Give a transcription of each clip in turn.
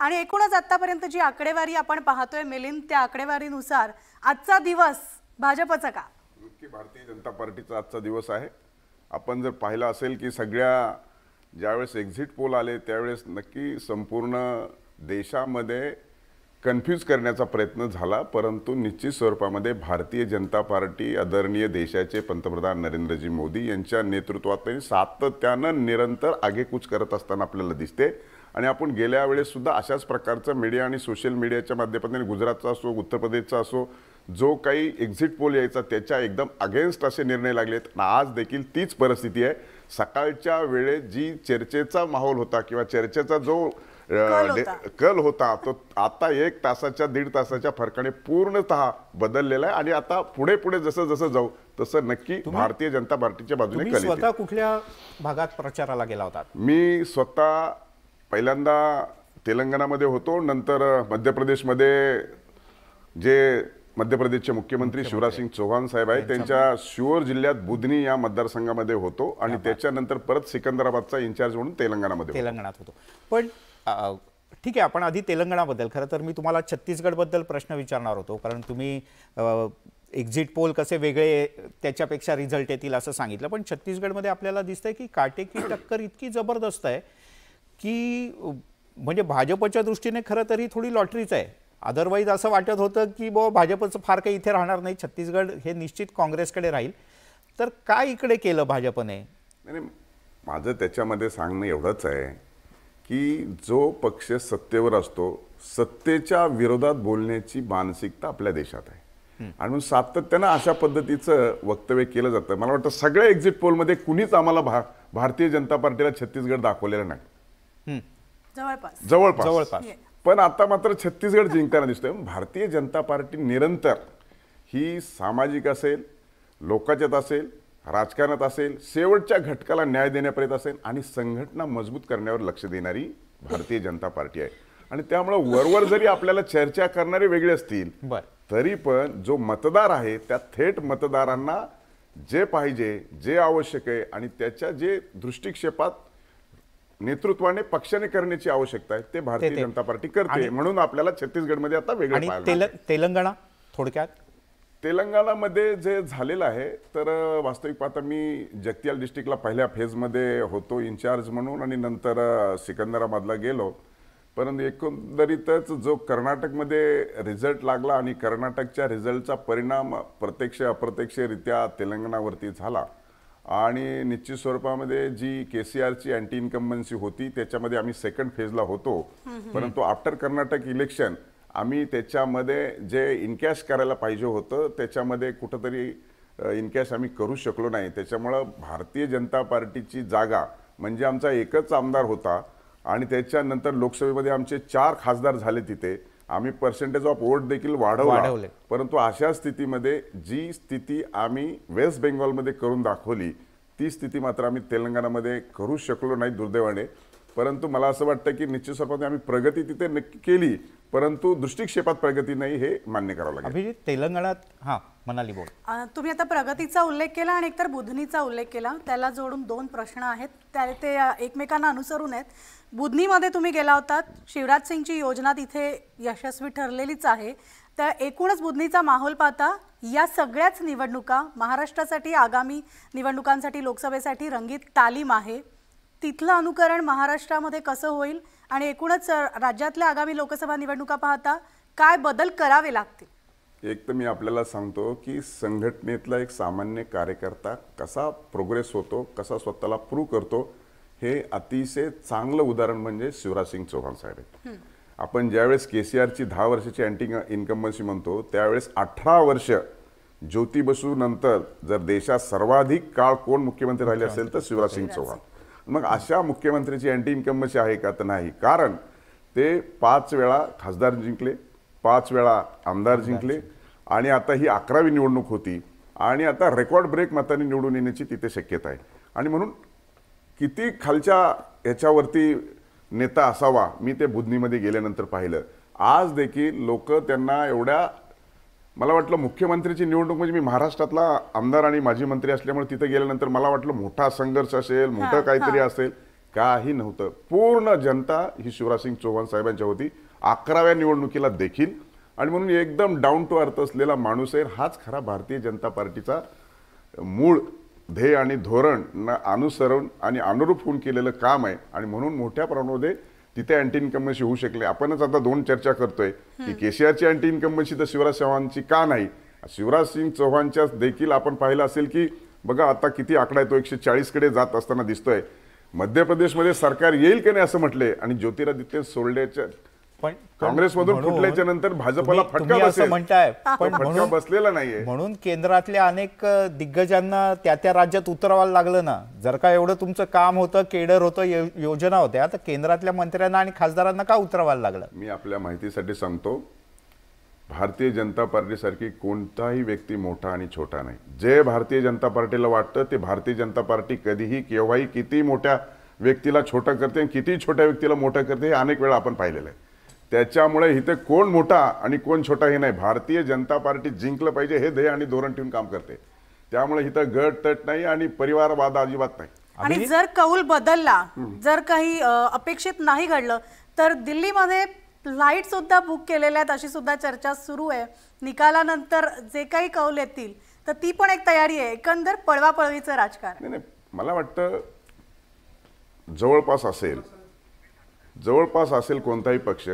आणि एकूणच आतापर्यंत जी आकडेवारी आपण पाहतोय मिलिंद, त्या आकडेवारीनुसार आजचा दिवस भाजपचा का? नक्की भारतीय जनता पार्टीचा आजचा दिवस आहे. आपण जर पाहिलं असेल की सगळ्या ज्यावेळेस एक्झिट पोल आले त्यावेळेस नक्की संपूर्ण देशामध्ये कन्फ्यूज करण्याचा प्रयत्न झाला, परंतु निश्चित स्वरूपामध्ये भारतीय जनता पार्टी आदरणीय देशाचे पंतप्रधान नरेंद्रजी मोदी यांच्या नेतृत्वात सातत्यानं निरंतर आगेकूच करत असताना आपल्याला दिसते. आणि आपण गेल्या वेळेस सुद्धा अशाच प्रकारचा मीडिया आणि सोशल मीडियाच्या माध्यमातून गुजरातचा असो उत्तर प्रदेशचा असो जो काही एक्झिट पोल यायचा त्याच्या एकदम अगेन्स्ट असे निर्णय लागलेत. आज देखील तीच परिस्थिती आहे. सकाळच्या वेळेत जी चर्चेचा माहोल होता किंवा चर्चेचा जो कल होता तो आता 1 तासाच्या 1.5 तासाच्या फरकाने पूर्णतः बदललेला आहे. आणि आता पुढे पुढे जसं जसं जाऊ तसं नक्की भारतीय जनता पार्टीच्या बाजूने कल येईल. स्वतः कुठल्या भागात प्रचाराला गेला होता? मी स्वतः पहिल्यांदा तेलंगणामध्ये होतो, नंतर मध्य प्रदेशमध्ये जे मध्य प्रदेशचे मुख्यमंत्री शिवराज सिंग चौहान साहेब आहेत त्यांच्या शिवोर जिल्ह्यात बुधनी या मतदारसंघामध्ये होतो आणि त्याच्यानंतर परत सिकंदराबादचा इन्चार्ज म्हणून तेलंगणात होतो. पण ठीक आहे, आपण आधी तेलंगणाबद्दल, खरं तर मी तुम्हाला छत्तीसगडबद्दल प्रश्न विचारणार होतो, कारण तुम्ही एक्झिट पोल कसे वेगळे त्याच्यापेक्षा रिझल्ट येतील असं सांगितलं. पण छत्तीसगडमध्ये आपल्याला दिसतंय की काटेकी टक्कर इतकी जबरदस्त आहे की म्हणजे भाजपच्या दृष्टीने खरं तरी थोडी लॉटरीच आहे. अदरवाईज असं वाटत होतं की भाजपचं फार काही इथे राहणार नाही, छत्तीसगड हे निश्चित काँग्रेसकडे राहील. तर काय इकडे केलं भाजपने? माझं त्याच्यामध्ये सांगणं एवढंच आहे की जो पक्ष सत्तेवर असतो सत्तेच्या विरोधात बोलण्याची मानसिकता आपल्या देशात आहे आणि सातत्यानं अशा पद्धतीचं वक्तव्य केलं जातं. मला वाटतं सगळ्या एक्झिट पोलमध्ये कुणीच आम्हाला भारतीय जनता पार्टीला छत्तीसगड दाखवलेलं नाही, जवळपास. पण आता मात्र छत्तीसगड जिंकताना दिसतोय. भारतीय जनता पार्टी निरंतर ही सामाजिक असेल, लोकांच्यात असेल, राजकारणात असेल, शेवटच्या घटकाला न्याय देण्यापर्यंत असेल आणि संघटना मजबूत करण्यावर लक्ष देणारी भारतीय जनता पार्टी आहे. आणि त्यामुळे वरवर जरी आपल्याला चर्चा करणारे वेगळे असतील तरी पण जो मतदार आहे त्या थेट मतदारांना जे पाहिजे, जे आवश्यक आहे आणि त्याच्या जे दृष्टिक्षेपात नेतृत्वाने पक्षाने करण्याची आवश्यकता आहे ते भारतीय जनता पार्टी करते. म्हणून आपल्याला छत्तीसगडमध्ये आता वेगळं पाहायला. तेलंगणा थोडक्यात तेलंगणामध्ये जे झालेलं आहे तर वास्तविक पाहता मी जगतियाल डिस्ट्रिक्टला पहिल्या फेजमध्ये होतो इन्चार्ज म्हणून आणि नंतर सिकंदराबादला गेलो. परंतु एकंदरीतच जो कर्नाटकमध्ये रिझल्ट लागला आणि कर्नाटकच्या रिझल्टचा परिणाम प्रत्यक्ष अप्रत्यक्षरित्या तेलंगणावरती झाला आणि निश्चित स्वरूपामध्ये जी केसीआरची अँटी इन्कम्बन्सी होती त्याच्यामध्ये आम्ही सेकंड फेजला होतो. परंतु आफ्टर कर्नाटक इलेक्शन आम्ही त्याच्यामध्ये जे इनकॅश करायला पाहिजे होतं त्याच्यामध्ये कुठंतरी इनकॅश आम्ही करू शकलो नाही. त्याच्यामुळं भारतीय जनता पार्टीची जागा म्हणजे आमचा एकच आमदार होता आणि त्याच्यानंतर लोकसभेमध्ये आमचे 4 खासदार झाले. तिथे आम्ही पर्सेंटेज ऑफ वोट देखील वाढवले. परंतु अशा स्थितीमध्ये जी स्थिती आम्ही वेस्ट बेंगॉलमध्ये करून दाखवली ती स्थिती मात्र आम्ही तेलंगणामध्ये करू शकलो नाही दुर्दैवाने. परंतु मला असं वाटतं की निश्चित स्वरूपाने आम्ही प्रगती तिथे नक्की केली, परंतु दृष्टिक्षेपात प्रगती नाही हे मान्य करावं लागेल. अभिजित, तेलंगणात म्हणाली बोल. तुम्ही आता प्रगतीचा उल्लेख केला आणि एकतर बुधनीचा उल्लेख केला, त्याला जोडून 2 प्रश्न आहेत, ते एकमेकांना अनुसरून आहेत. बुधनीमध्ये तुम्ही गेला होतात, शिवराज सिंगची योजना तिथे यशस्वी ठरलेलीच आहे. तर एकूणच बुधनीचा माहोल पाहता या सगळ्याच निवडणुका महाराष्ट्रासाठी आगामी निवडणुकांसाठी लोकसभेसाठी रंगीत तालीम आहे. तिथलं अनुकरण महाराष्ट्रामध्ये कसं होईल आणि एकूणच राज्यातल्या आगामी लोकसभा निवडणुका पाहता काय बदल करावे लागतील? एक तर मी आपल्याला सांगतो की संघटनेतला एक सामान्य कार्यकर्ता कसा प्रोग्रेस होतो, कसा स्वतःला प्रूव्ह करतो हे अतिशय चांगलं उदाहरण म्हणजे शिवराज सिंग चौहान साहेब आहेत. आपण ज्यावेळेस केसीआरची 10 वर्षाची अँटी इन्कम्बन्सी म्हणतो त्यावेळेस 18 वर्ष ज्योती बसू नंतर जर देशात सर्वाधिक काळ कोण मुख्यमंत्री राहिले असेल तर शिवराज सिंग चौहान. मग अशा मुख्यमंत्र्याची अँटी इन्कम्बन्सी आहे का? तर नाही. कारण ते 5 वेळा खासदार जिंकले, 5 वेळा आमदार जिंकले आणि आता ही 11वी निवडणूक होती आणि आता रेकॉर्ड ब्रेक मतांनी निवडून येण्याची तिथे शक्यता आहे. आणि म्हणून किती खालच्या याच्यावरती नेता असावा मी ते बुधनीमध्ये गेल्यानंतर पाहिलं. आज देखील लोक त्यांना एवढ्या, मला वाटलं मुख्यमंत्र्याची निवडणूक म्हणजे मी महाराष्ट्रातला आमदार आणि माजी मंत्री असल्यामुळे तिथे गेल्यानंतर मला वाटलं मोठा संघर्ष असेल, मोठं काहीतरी असेल. काही नव्हतं. पूर्ण जनता ही शिवराजसिंग चौहान साहेबांच्या होती 11व्या निवडणुकीला देखील. आणि म्हणून एकदम डाऊन टू अर्थ असलेला माणूस आहे. हाच खरा भारतीय जनता पार्टीचा मूळ ध्येय आणि धोरण अनुसरून आणि अनुरूप होऊन केलेलं काम आहे. आणि म्हणून मोठ्या प्रमाणामध्ये तिथे अँटी इन्कम्बन्सी होऊ शकले. आपणच आता 2 चर्चा करतोय की केसीआरची अँटी इन्कम्बन्सी तर शिवराज चव्हाणांची का नाही. शिवराज सिंग चौहानच्या देखील आपण पाहिलं असेल की बघा आता किती आकडा आहे तो 140 कडे जात असताना दिसतोय. मध्य प्रदेशमध्ये सरकार येईल की नाही असं म्हटले आणि ज्योतिरादित्य सोडल्याच्या पण काँग्रेसमधून फुटल्याच्या नंतर भाजपला फटका बसेल म्हणताय पण फटका बसलेला नाहीये. म्हणून केंद्रातल्या अनेक दिग्गजांना त्या राज्यात उतरवायला लागलं ना. जर का एवढं तुमचं काम होतं, केडर होतं, योजना होत्या, तर केंद्रातल्या मंत्र्यांना आणि खासदारांना का उतरवायला लागलं. मी आपल्या माहितीसाठी सांगतो, भारतीय जनता पार्टीसारखी कोणताही व्यक्ती मोठा आणि छोटा नाही. जे भारतीय जनता पार्टीला वाटतं ते भारतीय जनता पार्टी कधीही केव्हाही किती मोठ्या व्यक्तीला छोटं करते आणि किती छोट्या व्यक्तीला मोठं करते हे अनेक वेळा आपण पाहिलेलं आहे. त्याच्यामुळे इथे कोण मोठा आणि कोण छोटा हे नाही. भारतीय जनता पार्टी जिंकलं पाहिजे हे ध्येय आणि धोरण ठेवून काम करते. त्यामुळे इथं गट तट नाही आणि परिवारवाद अजिबात नाही. आणि जर कौल बदलला, जर काही अपेक्षित नाही घडलं तर दिल्लीमध्ये फ्लाईट सुद्धा बुक केलेल्या आहेत अशी सुद्धा चर्चा सुरू आहे. निकालानंतर जे काही कौल येतील तर ती पण एक तयारी आहे. एकंदर पळवापळवीचं राजकारण. नाही, मला वाटतं जवळपास असेल कोणताही पक्ष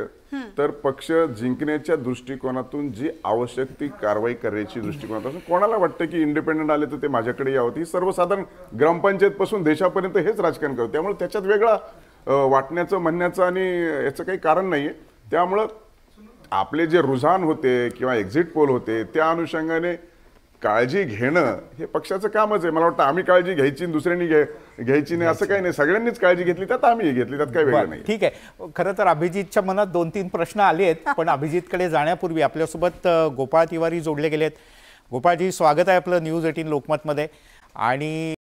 तर पक्ष जिंकण्याच्या दृष्टिकोनातून जी आवश्यक ती कारवाई करायची दृष्टिकोनातून कोणाला वाटतं की इंडिपेंडंट आले तर ते माझ्याकडे यावं. ही सर्वसाधारण ग्रामपंचायत पासून देशापर्यंत हेच राजकारण करतो. त्यामुळे त्याच्यात वेगळा वाटण्याचं म्हणण्याचं आणि याचं काही कारण नाहीये. त्यामुळं आपले जे रुझान होते किंवा एक्झिट पोल होते त्या अनुषंगाने काळजी घेणं हे पक्षाचं कामच आहे. मला वाटतं आम्ही काळजी घ्यायची दुसऱ्यांनी घ्यायची नाही असं काही नाही. सगळ्यांनीच काळजी घेतली त्यात आम्ही घेतली, त्यात काही वेगळं नाही. ठीक आहे. खरं तर अभिजितच्या मनात 2-3 प्रश्न आले आहेत, पण अभिजितकडे जाण्यापूर्वी आपल्यासोबत गोपाळ तिवारी जोडले गेलेत. गोपाळजी, स्वागत आहे आपलं न्यूज 18 लोकमतमध्ये. आणि